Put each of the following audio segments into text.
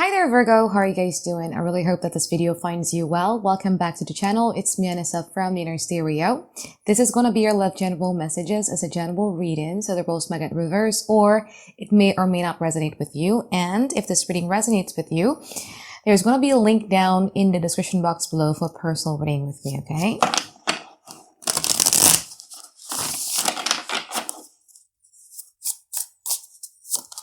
Hi there Virgo, how are you guys doing? I really hope that this video finds you well. Welcome back to the channel. It's me Anisa from the Inner Stereo. This is going to be your love general messages as a general reading, so the roles might get reversed or it may or may not resonate with you. And if this reading resonates with you, there's going to be a link down in the description box below for a personal reading with me, okay?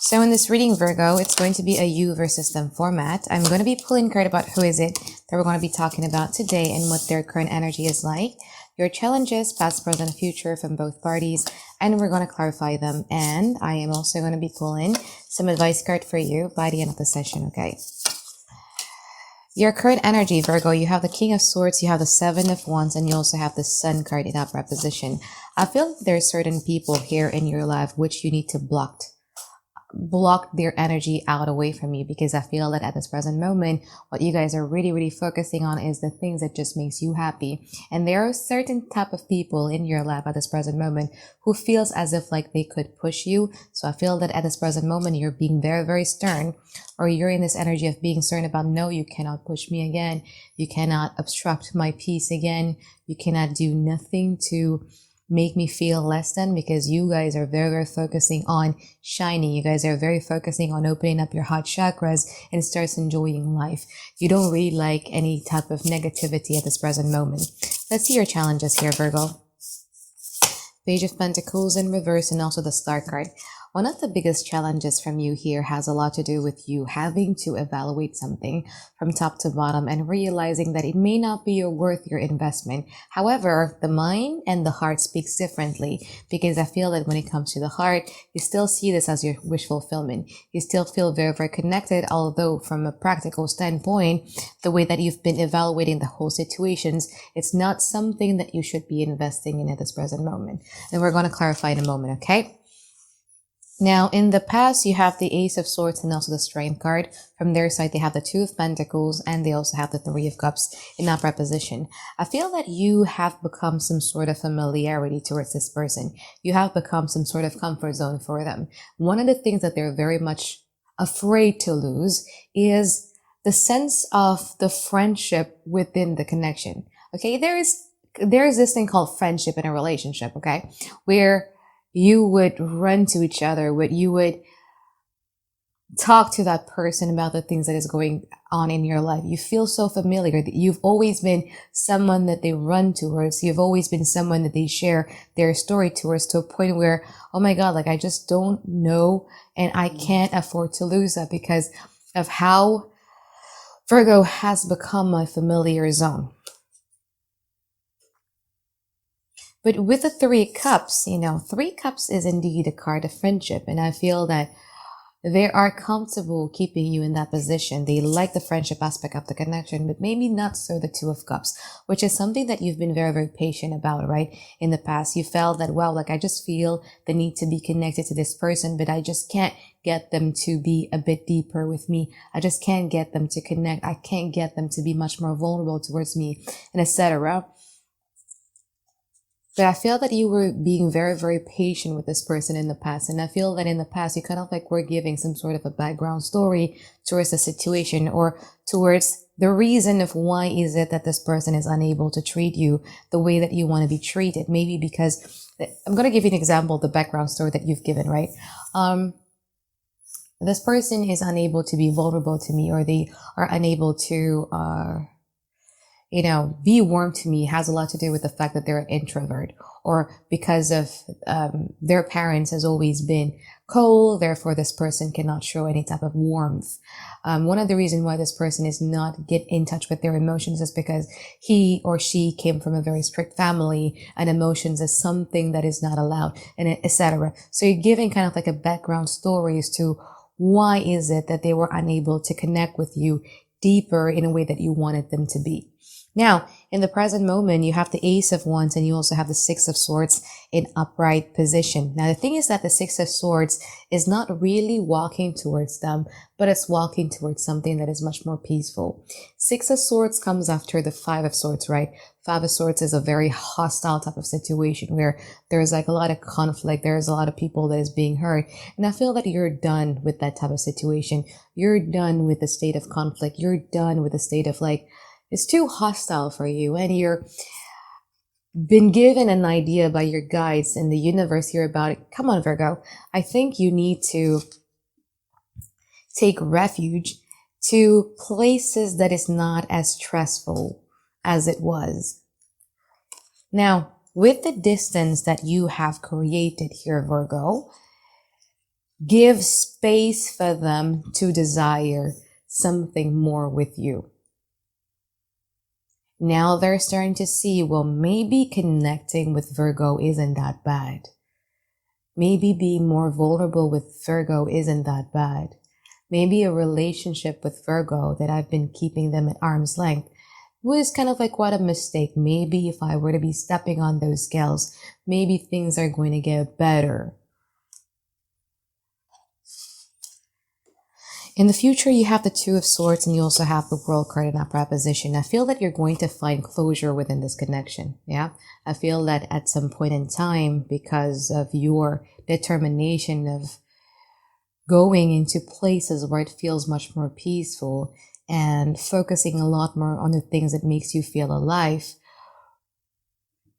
So in this reading, Virgo, it's going to be a you versus them format. I'm going to be pulling card about who is it that we're going to be talking about today and what their current energy is like, your challenges, past, present, future from both parties, and we're going to clarify them. And I am also going to be pulling some advice card for you by the end of the session, okay? Your current energy, Virgo, you have the King of Swords, you have the Seven of Wands, and you also have the Sun card in upright position. I feel like there are certain people here in your life which you need to block their energy out away from you, because I feel that at this present moment, what you guys are really focusing on is the things that just makes you happy. And there are certain type of people in your life at this present moment who feels as if like they could push you. So I feel that at this present moment, you're being very stern, or you're in this energy of being stern about, no, you cannot push me again. You cannot obstruct my peace again. You cannot do nothing to make me feel less than, because you guys are very focusing on shining. You guys are very focusing on opening up your heart chakras and starts enjoying life. You don't really like any type of negativity at this present moment. Let's see your challenges here, Virgo. Page of Pentacles in reverse and also the Star card. One of the biggest challenges from you here has a lot to do with you having to evaluate something from top to bottom and realizing that it may not be worth your investment. However, the mind and the heart speaks differently, because I feel that when it comes to the heart, you still see this as your wish fulfillment. You still feel very connected, although from a practical standpoint, the way that you've been evaluating the whole situations, it's not something that you should be investing in at this present moment. And we're going to clarify in a moment, okay? Now, in the past, you have the Ace of Swords and also the Strength card. From their side, they have the Two of Pentacles and they also have the Three of Cups in upright position. I feel that you have become some sort of familiarity towards this person. You have become some sort of comfort zone for them. One of the things that they're very much afraid to lose is the sense of the friendship within the connection. Okay, there is this thing called friendship in a relationship, okay, where you would run to each other, you would talk to that person about the things that is going on in your life. You feel so familiar that you've always been someone that they run towards. You've always been someone that they share their story towards, to a point where, oh my God, like I just don't know and I can't afford to lose that because of how Virgo has become my familiar zone. But with the Three Cups, Three Cups is indeed a card of friendship. And I feel that they are comfortable keeping you in that position. They like the friendship aspect of the connection, but maybe not so the Two of Cups, which is something that you've been very patient about, right? In the past, you felt that, wow, like I just feel the need to be connected to this person, but I just can't get them to be a bit deeper with me. I just can't get them to connect. I can't get them to be much more vulnerable towards me, and etc. But I feel that you were being very patient with this person in the past. And I feel that in the past, you kind of like were giving some sort of a background story towards the situation or towards the reason of why is it that this person is unable to treat you the way that you want to be treated. Maybe because, I'm going to give you an example, the background story that you've given, right? This person is unable to be vulnerable to me, or they are unable to, be warm to me. Has a lot to do with the fact that they're an introvert, or because of their parents has always been cold, therefore this person cannot show any type of warmth. One of the reasons why this person is not get in touch with their emotions is because he or she came from a very strict family, and emotions is something that is not allowed, and etc. So you're giving kind of like a background story as to why is it that they were unable to connect with you deeper in a way that you wanted them to be. Now, in the present moment, you have the Ace of Wands and you also have the Six of Swords in upright position. Now, the thing is that the Six of Swords is not really walking towards them, but it's walking towards something that is much more peaceful. Six of Swords comes after the Five of Swords, right? Five of Swords is a very hostile type of situation where there's like a lot of conflict. There's a lot of people that is being hurt. And I feel that you're done with that type of situation. You're done with the state of conflict. You're done with the state of like, it's too hostile for you, and you're been given an idea by your guides in the universe here about it. Come on, Virgo. I think you need to take refuge to places that is not as stressful as it was. Now, with the distance that you have created here, Virgo, give space for them to desire something more with you. Now they're starting to see, well, maybe connecting with Virgo isn't that bad. Maybe being more vulnerable with Virgo isn't that bad. Maybe a relationship with Virgo that I've been keeping them at arm's length was kind of like what a mistake. Maybe if I were to be stepping on those scales, maybe things are going to get better. In the future, you have the Two of Swords and you also have the World card in upright position. I feel that you're going to find closure within this connection. Yeah. I feel that at some point in time, because of your determination of going into places where it feels much more peaceful and focusing a lot more on the things that makes you feel alive,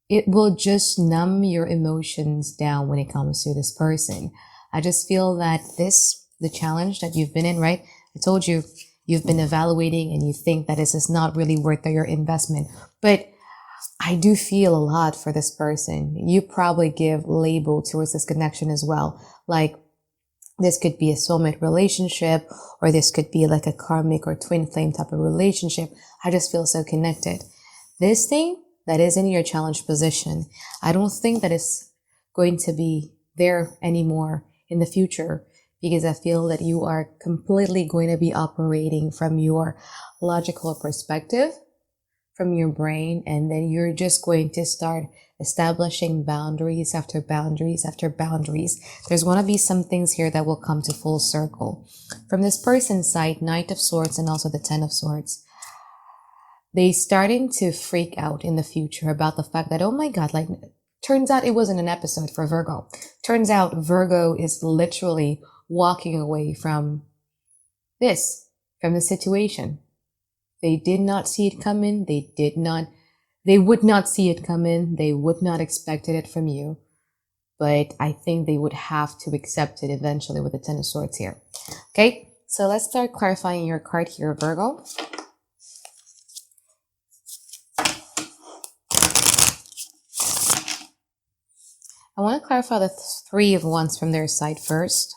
it will just numb your emotions down when it comes to this person. I just feel that the challenge that you've been in, right? I told you, you've been evaluating and you think that this is not really worth your investment. But I do feel a lot for this person. You probably give label towards this connection as well. Like, this could be a soulmate relationship, or this could be like a karmic or twin flame type of relationship. I just feel so connected. This thing that is in your challenge position, I don't think that it's going to be there anymore in the future, because I feel that you are completely going to be operating from your logical perspective, from your brain, and then you're just going to start establishing boundaries after boundaries after boundaries. There's going to be some things here that will come to full circle. From this person's side, Knight of Swords and also the Ten of Swords, they starting to freak out in the future about the fact that, oh my God, like, turns out it wasn't an episode for Virgo. Turns out Virgo is literally walking away from the situation. They did not see it coming. They would not see it coming. They would not expected it from you. But I think they would have to accept it eventually with the Ten of Swords here. Okay, so let's start clarifying your card here, Virgo. I want to clarify the Three of Wands from their side first.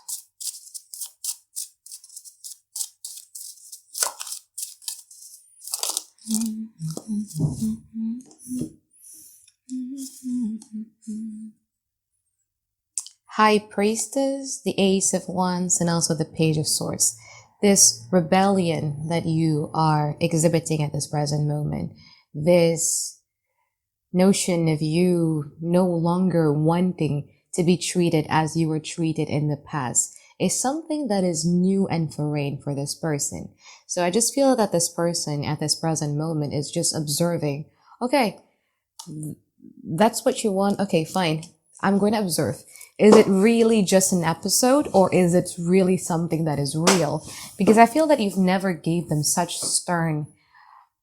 High Priestess, the Ace of Wands, and also the Page of Swords. This rebellion that you are exhibiting at this present moment, this notion of you no longer wanting to be treated as you were treated in the past, is something that is new and foreign for this person. So I just feel that this person at this present moment is just observing, okay, that's what you want. Okay, fine. I'm going to observe. Is it really just an episode, or is it really something that is real? Because I feel that you've never gave them such stern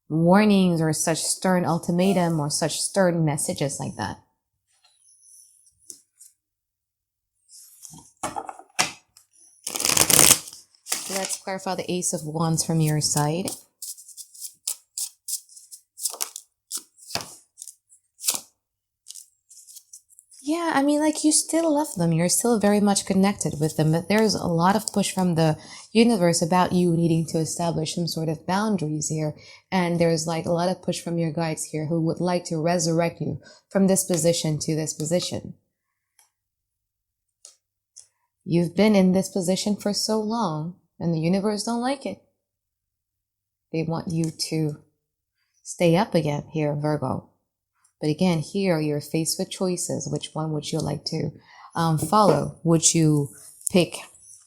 warnings or such stern ultimatum or such stern messages like that. Let's clarify the Ace of Wands from your side. Yeah, I mean, like, you still love them. You're still very much connected with them, but there's a lot of push from the universe about you needing to establish some sort of boundaries here. And there's like a lot of push from your guides here who would like to resurrect you from this position to this position. You've been in this position for so long, and the universe don't like it. They want you to stay up again here, Virgo. But again, here you're faced with choices. Which one would you like to follow? Would you pick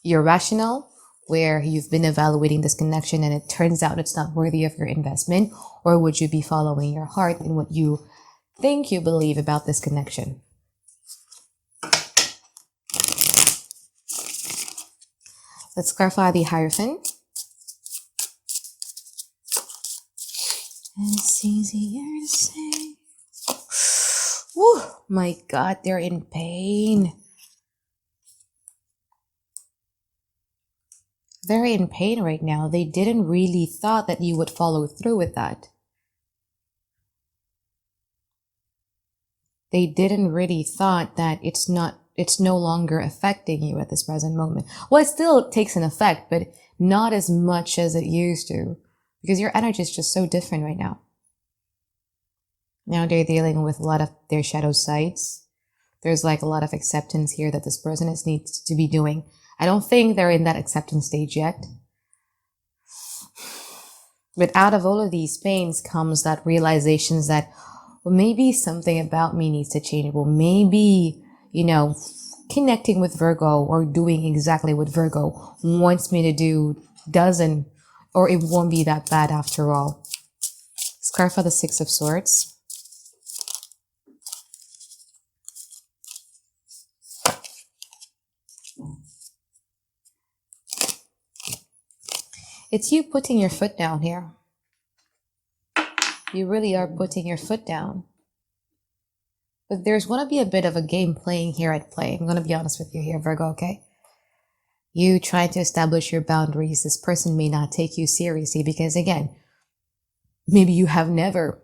your rationale, where you've been evaluating this connection and it turns out it's not worthy of your investment? Or would you be following your heart and what you think you believe about this connection? Let's clarify the Hierophant. And it's easier to say. Whew, my God, they're in pain. Very in pain right now. They didn't really thought that you would follow through with that. They didn't really thought that it's no longer affecting you at this present moment. Well, it still takes an effect, but not as much as it used to, because your energy is just so different right now. Now they're dealing with a lot of their shadow sides. There's like a lot of acceptance here that this person needs to be doing. I don't think they're in that acceptance stage yet. But out of all of these pains comes that realizations that, well, maybe something about me needs to change. Well, maybe, connecting with Virgo or doing exactly what Virgo wants me to do doesn't, or it won't be that bad after all. Let's clarify the Six of Swords. It's you putting your foot down here. You really are putting your foot down. But there's going to be a bit of a game playing here at play. I'm going to be honest with you here, Virgo, okay? You trying to establish your boundaries. This person may not take you seriously because, again, maybe you have never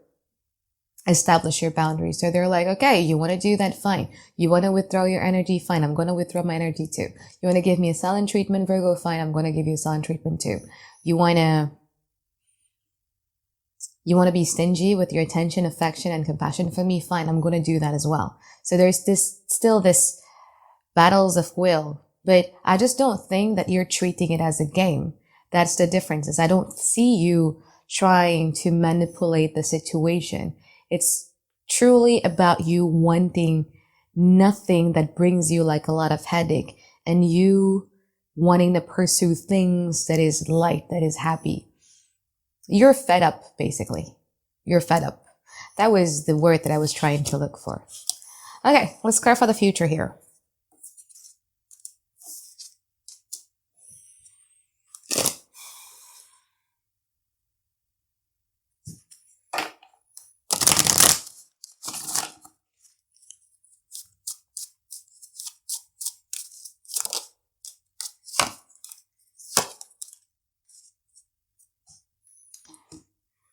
established your boundaries. So they're like, okay, you want to do that? Fine. You want to withdraw your energy? Fine. I'm going to withdraw my energy too. You want to give me a silent treatment, Virgo? Fine. I'm going to give you a silent treatment too. You want to be stingy with your attention, affection, and compassion for me? Fine, I'm going to do that as well. So there's still this battles of will, but I just don't think that you're treating it as a game. That's the difference. Is I don't see you trying to manipulate the situation. It's truly about you wanting nothing that brings you like a lot of headache, and you wanting to pursue things that is light, that is happy. You're fed up, basically. You're fed up. That was the word that I was trying to look for. Okay, let's clarify the future here.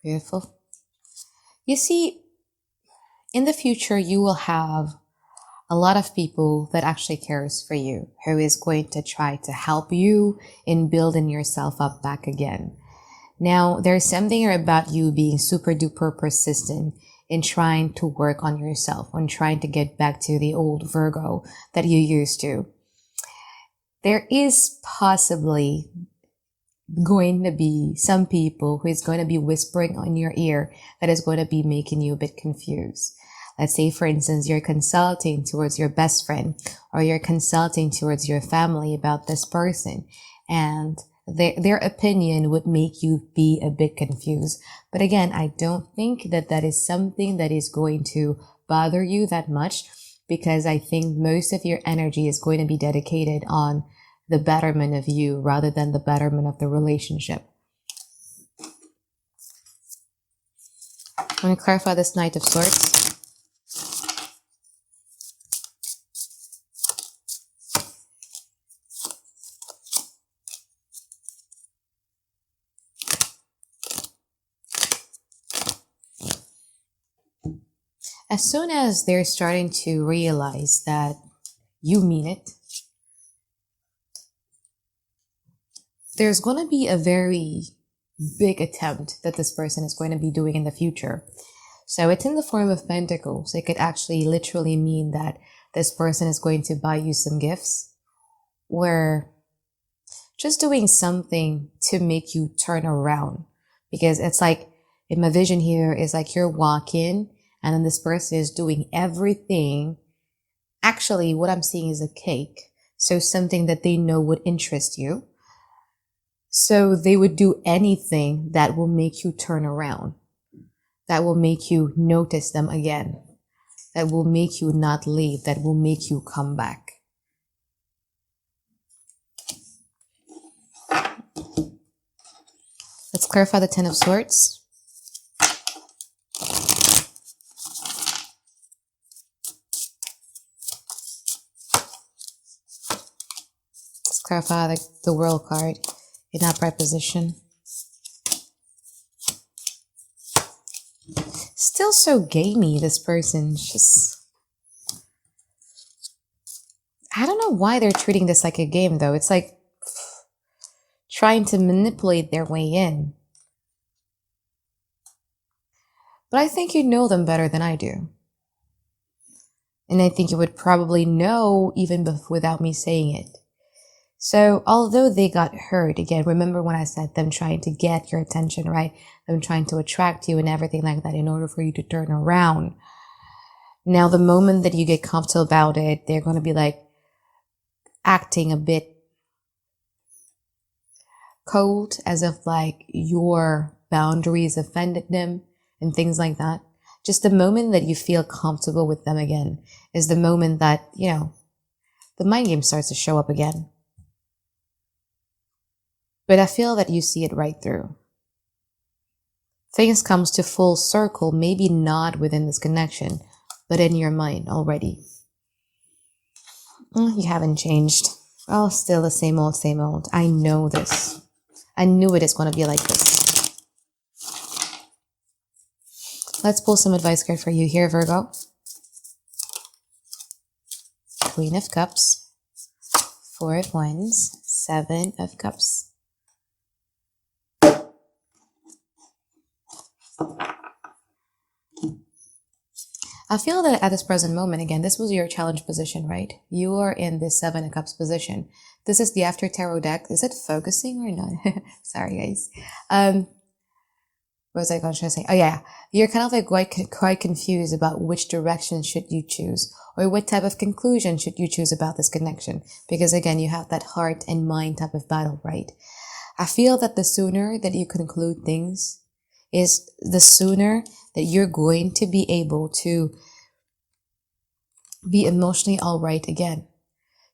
Beautiful. You see, in the future, you will have a lot of people that actually cares for you, who is going to try to help you in building yourself up back again. Now, there's something about you being super duper persistent in trying to work on yourself, on trying to get back to the old Virgo that you used to. There is possibly going to be some people who is going to be whispering on your ear that is going to be making you a bit confused. Let's say, for instance, you're consulting towards your best friend or you're consulting towards your family about this person, and their opinion would make you be a bit confused. But again, I don't think that that is something that is going to bother you that much, because I think most of your energy is going to be dedicated on the betterment of you rather than the betterment of the relationship. I'm going to clarify this Knight of Swords. As soon as they're starting to realize that you mean it, there's going to be a very big attempt that this person is going to be doing in the future. So it's in the form of pentacles. It could actually literally mean that this person is going to buy you some gifts, or just doing something to make you turn around, because it's like In my vision here is like you're walking and then this person is doing everything. Actually, what I'm seeing is a cake. So something that they know would interest you. So they would do anything that will make you turn around, that will make you notice them again, that will make you not leave, that will make you come back. Let's clarify the Ten of Swords. Let's clarify the World card in upright position. Still so gamey, this person. Just, I don't know why they're treating this like a game, though. It's like trying to manipulate their way in. But I think you know them better than I do. And I think you would probably know even without me saying it. So although they got hurt, again, remember when I said them trying to get your attention, right? Them trying to attract you and everything like that in order for you to turn around. Now, the moment that you get comfortable about it, they're going to be like acting a bit cold, as if like your boundaries offended them and things like that. Just the moment that you feel comfortable with them again is the moment that, you know, the mind game starts to show up again. But I feel that you see it right through. Things comes to full circle, maybe not within this connection, but in your mind already. You haven't changed. Oh, still the same old, same old. I know this. I knew it is going to be like this. Let's pull some advice card for you here, Virgo. Queen of Cups, Four of Wands, Seven of Cups. I feel that at this present moment, again, this was your challenge position, right? You are in this Seven of Cups position. This is the After Tarot deck. Is it focusing or not? Sorry, guys. What was I going to say? Oh, yeah. You're kind of like quite confused about which direction should you choose or what type of conclusion should you choose about this connection. Because, again, you have that heart and mind type of battle, right? I feel that the sooner that you conclude things is the sooner that you're going to be able to be emotionally all right again.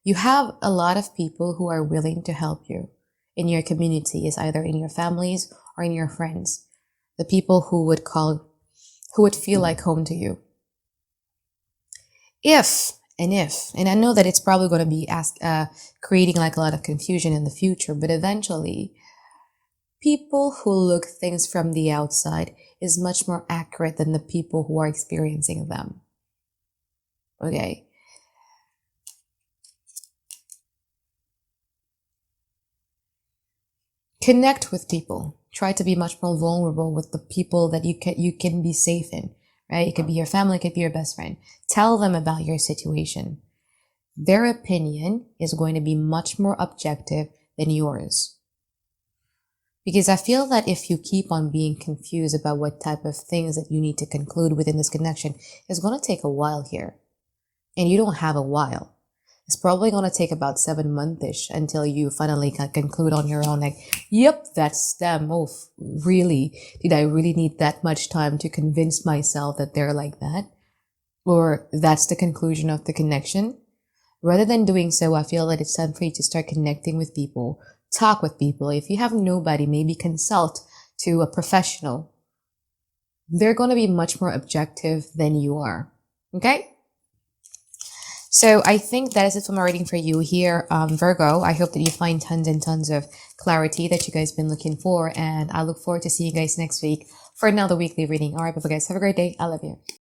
You have a lot of people who are willing to help you in your community, is either in your families or in your friends. The people who would feel like home to you. If, and I know that it's probably going to be creating like a lot of confusion in the future, but eventually, people who look things from the outside is much more accurate than the people who are experiencing them. Okay. Connect with people. Try to be much more vulnerable with the people that you can be safe in, right? It could be your family, it could be your best friend. Tell them about your situation. Their opinion is going to be much more objective than yours. Because I feel that if you keep on being confused about what type of things that you need to conclude within this connection, it's going to take a while here. And you don't have a while. It's probably going to take about 7 months-ish until you finally can conclude on your own. Like, yep, that's them. Oh, really? Did I really need that much time to convince myself that they're like that? Or that's the conclusion of the connection? Rather than doing so, I feel that it's time for you to start connecting with people. Talk with people. If you have nobody, maybe consult to a professional. They're going to be much more objective than you are. Okay? So I think that is it for my reading for you here, Virgo. I hope that you find tons and tons of clarity that you guys been looking for. And I look forward to seeing you guys next week for another weekly reading. All right, bye guys. Have a great day. I love you.